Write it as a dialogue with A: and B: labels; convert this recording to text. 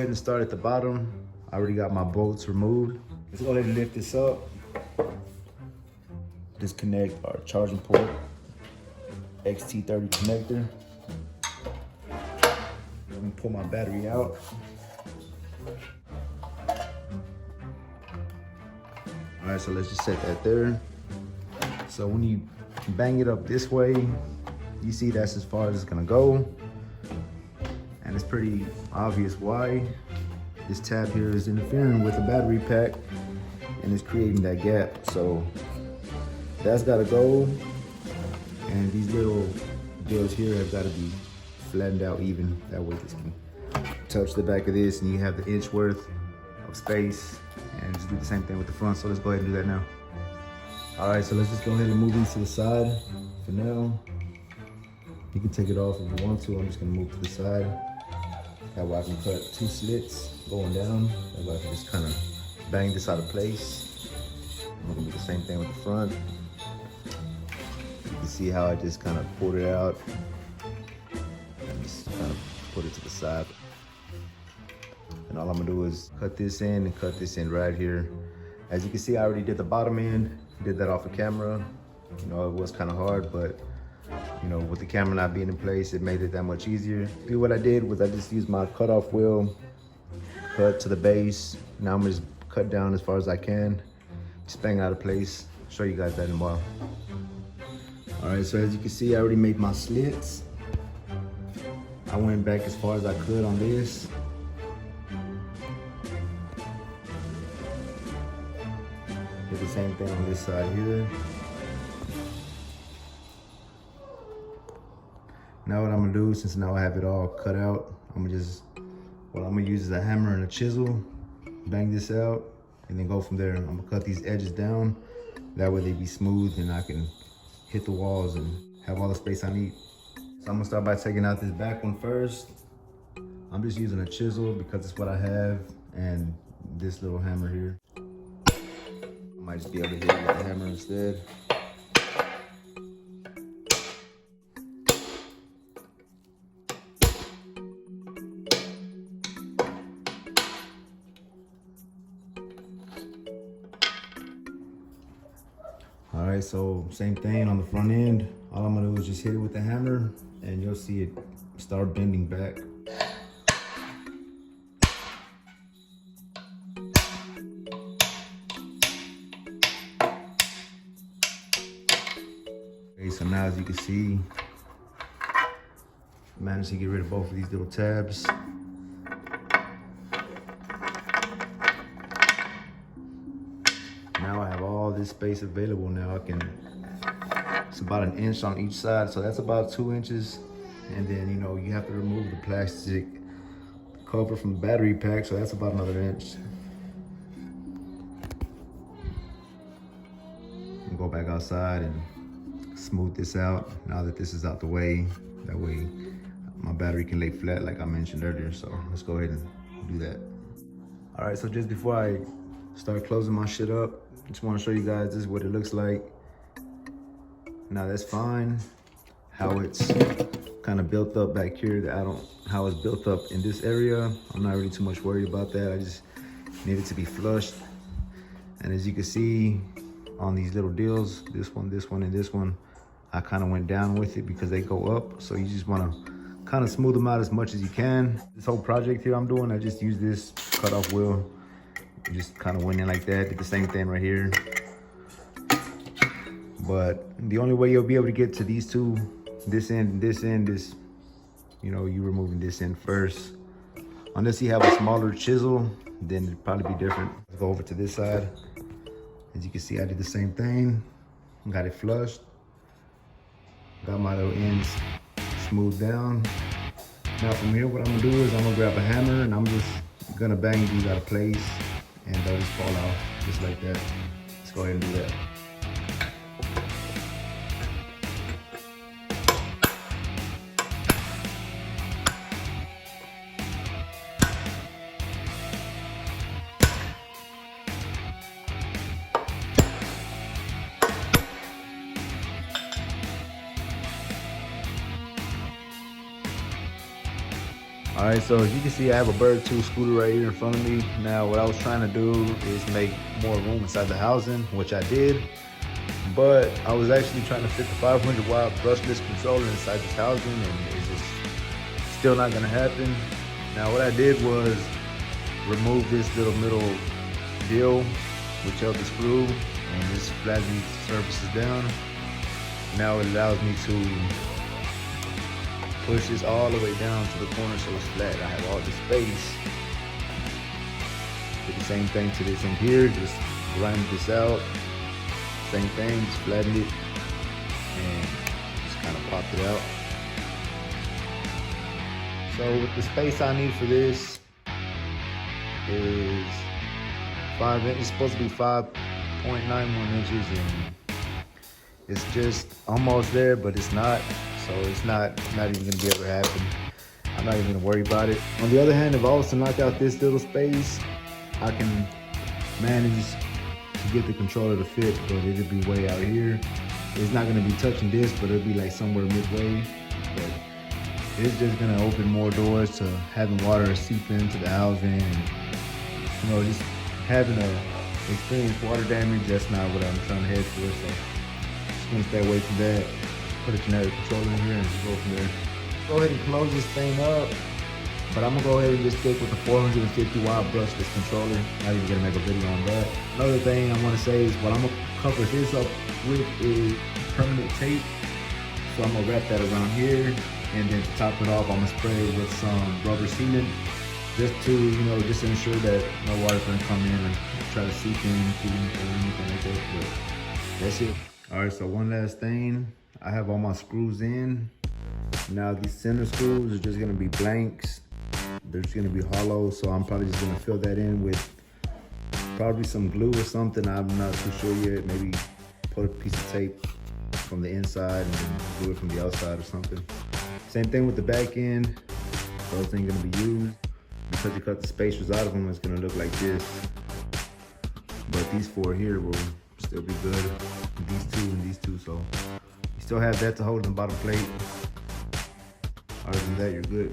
A: ahead and start at the bottom. I already got my bolts removed. Let's go ahead and lift this up. Disconnect our charging port, XT30 connector. I'm gonna pull my battery out. All right, so let's just set that there. So when you bang it up this way, you see that's as far as it's gonna go. And it's pretty obvious why. This tab here is interfering with the battery pack and it's creating that gap. So that's gotta go. And these little deals here have gotta be flattened out even. That way this can touch the back of this and you have the inch worth of space. And just do the same thing with the front. So let's go ahead and do that now. All right, so let's just go ahead and move these to the side for now. You can take it off if you want to. I'm just gonna move to the side. That way I can cut 2 slits going down. That way I can just kind of bang this out of place. I'm gonna do the same thing with the front. You can see how I just kind of pulled it out and just kind of put it to the side. And all I'm gonna do is cut this in and cut this in right here. As you can see, I already did the bottom end. Did that off of camera. You know, it was kind of hard, but you know, with the camera not being in place, it made it that much easier. What I did was I just used my cutoff wheel, cut to the base. Now I'm gonna just cut down as far as I can. Just bang it out of place. Show you guys that in a while. All right, so as you can see, I already made my slits. I went back as far as I could on this. Did the same thing on this side here. Now what I'm gonna do, since now I have it all cut out, I'm gonna use is a hammer and a chisel, bang this out, and then go from there. I'm gonna cut these edges down. That way they be smooth and I can hit the walls and have all the space I need. So I'm gonna start by taking out this back one first. I'm just using a chisel because it's what I have, and this little hammer here. I might just be able to hit it with the hammer instead. All right, so same thing on the front end. All I'm gonna do is just hit it with the hammer and you'll see it start bending back. Okay, so now as you can see, I managed to get rid of both of these little tabs. Now I have all this space available. Now it's about 1 inch on each side, so that's about 2 inches. And then, you know, you have to remove the plastic cover from the battery pack, so that's about another inch. And go back outside and smooth this out now that this is out the way. That way my battery can lay flat like I mentioned earlier. So let's go ahead and do that. All right, so just before I start closing my shit up, just want to show you guys this is what it looks like. Now that's fine. How it's kind of built up back here, how it's built up in this area, I'm not really too much worried about that. I just need it to be flushed. And as you can see on these little deals, this one, and this one, I kind of went down with it because they go up. So you just want to kind of smooth them out as much as you can. This whole project here I'm doing, I just use this cutoff wheel. Just kind of went in like that, did the same thing right here. But the only way you'll be able to get to these two, this end and this end, is, you know, you removing this end first. Unless you have a smaller chisel, then it'd probably be different. Let's go over to this side. As you can see, I did the same thing. Got it flushed. Got my little ends smoothed down. Now from here, what I'm gonna do is I'm gonna grab a hammer and I'm just gonna bang these out of place and they'll just fall off just like that. Let's go ahead and do that. All Alright, so as you can see, I have a Bird 2 scooter right here in front of me. Now, what I was trying to do is make more room inside the housing, which I did. But I was actually trying to fit the 500 watt brushless controller inside this housing, and it's just still not gonna happen. Now, what I did was remove this little middle deal, which held the screw, and this flattens these surfaces down. Now it allows me to push this all the way down to the corner so it's flat. I have all the space. Do the same thing to this in here, just grind this out. Same thing, just flatten it and just kind of popped it out. So with the space I need for this is 5 inches, it's supposed to be 5.91 inches, and it's just almost there, but it's not. So it's not even gonna be able to happen. I'm not even gonna worry about it. On the other hand, if I was to knock out this little space, I can manage to get the controller to fit, but it'll be way out here. It's not gonna be touching this, but it'll be like somewhere midway. But it's just gonna open more doors to having water seep into the housing, and you know, just having a experienced water damage. That's not what I'm trying to head for. So just gonna stay away from that. Put a generic controller in here and just go from there. Go ahead and close this thing up, but I'm gonna go ahead and just stick with the 450 watt brushless controller. Not even gonna make a video on that. Another thing I wanna say is what I'm gonna cover this up with is permanent tape. So I'm gonna wrap that around here, and then to top it off, I'm gonna spray it with some rubber sealant, just to, you know, just ensure that no water's gonna come in and try to seep in through anything or anything like that. But that's it. All right, so one last thing. I have all my screws in. Now these center screws are just gonna be blanks. They're just gonna be hollow, so I'm probably just gonna fill that in with probably some glue or something. I'm not too sure yet. Maybe put a piece of tape from the inside and then glue it from the outside or something. Same thing with the back end. Those ain't gonna be used. Because you cut the spacers out of them, it's gonna look like this. But these four here will still be good. These two and these two, so you still have that to hold in the bottom plate. Other than that, you're good.